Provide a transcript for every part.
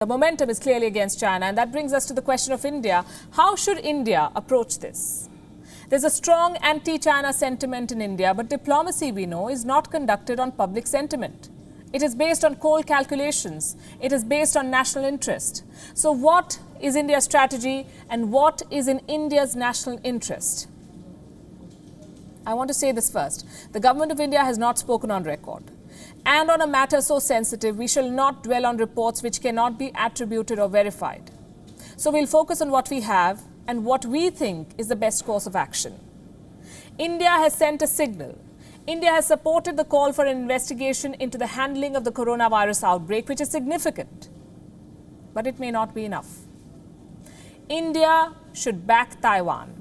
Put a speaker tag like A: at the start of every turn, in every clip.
A: The momentum is clearly against China, and that brings us to the question of India. How should India approach this? There's a strong anti-China sentiment in India, but diplomacy, we know, is not conducted on public sentiment. It is based on cold calculations. It is based on national interest. So what is India's strategy and what is in India's national interest? I want to say this first. The government of India has not spoken on record. And on a matter so sensitive, we shall not dwell on reports which cannot be attributed or verified. So we'll focus on what we have and what we think is the best course of action. India has sent a signal. India has supported the call for an investigation into the handling of the coronavirus outbreak, which is significant. But it may not be enough. India should back Taiwan.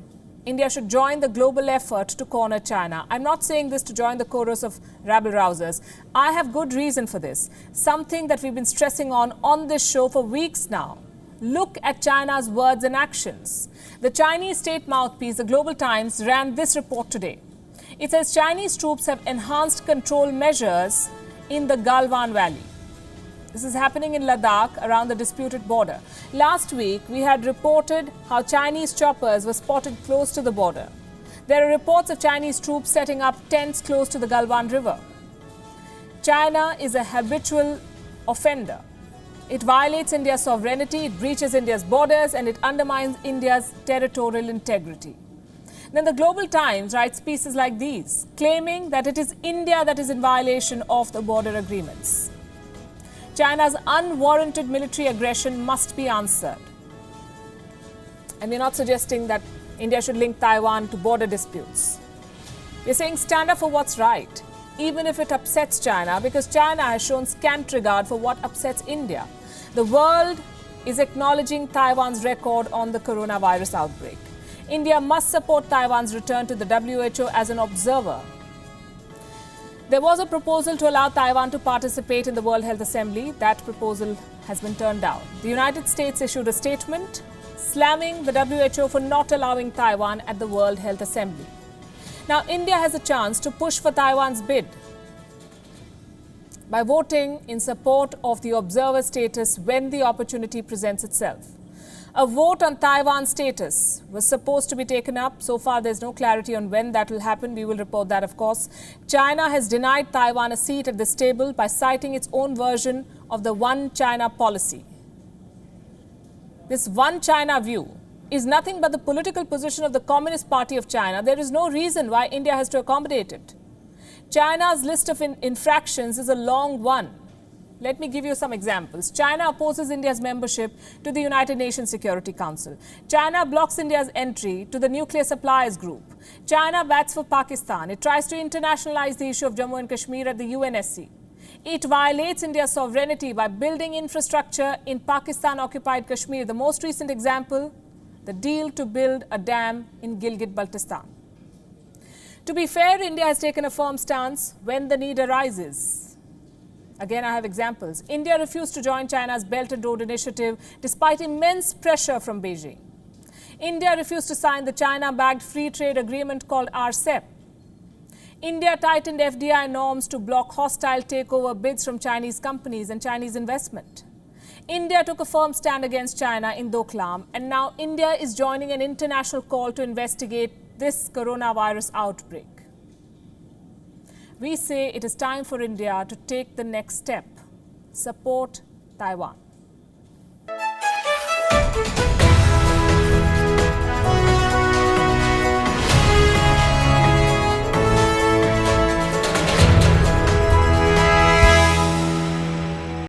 A: India should join the global effort to corner China. I'm not saying this to join the chorus of rabble-rousers. I have good reason for this. Something that we've been stressing on this show for weeks now. Look at China's words and actions. The Chinese state mouthpiece, the Global Times, ran this report today. It says Chinese troops have enhanced control measures in the Galwan Valley. This is happening in Ladakh around the disputed border. Last week, we had reported how Chinese choppers were spotted close to the border. There are reports of Chinese troops setting up tents close to the Galwan River. China is a habitual offender. It violates India's sovereignty, it breaches India's borders, and it undermines India's territorial integrity. Then the Global Times writes pieces like these, claiming that it is India that is in violation of the border agreements. China's unwarranted military aggression must be answered. And we're not suggesting that India should link Taiwan to border disputes. We're saying stand up for what's right, even if it upsets China, because China has shown scant regard for what upsets India. The world is acknowledging Taiwan's record on the coronavirus outbreak. India must support Taiwan's return to the WHO as an observer. There was a proposal to allow Taiwan to participate in the World Health Assembly. That proposal has been turned down. The United States issued a statement slamming the WHO for not allowing Taiwan at the World Health Assembly. Now, India has a chance to push for Taiwan's bid by voting in support of the observer status when the opportunity presents itself. A vote on Taiwan's status was supposed to be taken up. So far, there's no clarity on when that will happen. We will report that, of course. China has denied Taiwan a seat at this table by citing its own version of the One China policy. This One China view is nothing but the political position of the Communist Party of China. There is no reason why India has to accommodate it. China's list of infractions is a long one. Let me give you some examples. China opposes India's membership to the United Nations Security Council. China blocks India's entry to the Nuclear Suppliers Group. China bats for Pakistan. It tries to internationalize the issue of Jammu and Kashmir at the UNSC. It violates India's sovereignty by building infrastructure in Pakistan-occupied Kashmir. The most recent example, the deal to build a dam in Gilgit-Baltistan. To be fair, India has taken a firm stance when the need arises. Again, I have examples. India refused to join China's Belt and Road Initiative despite immense pressure from Beijing. India refused to sign the China-backed free trade agreement called RCEP. India tightened FDI norms to block hostile takeover bids from Chinese companies and Chinese investment. India took a firm stand against China in Doklam, and now India is joining an international call to investigate this coronavirus outbreak. We say it is time for India to take the next step, support Taiwan.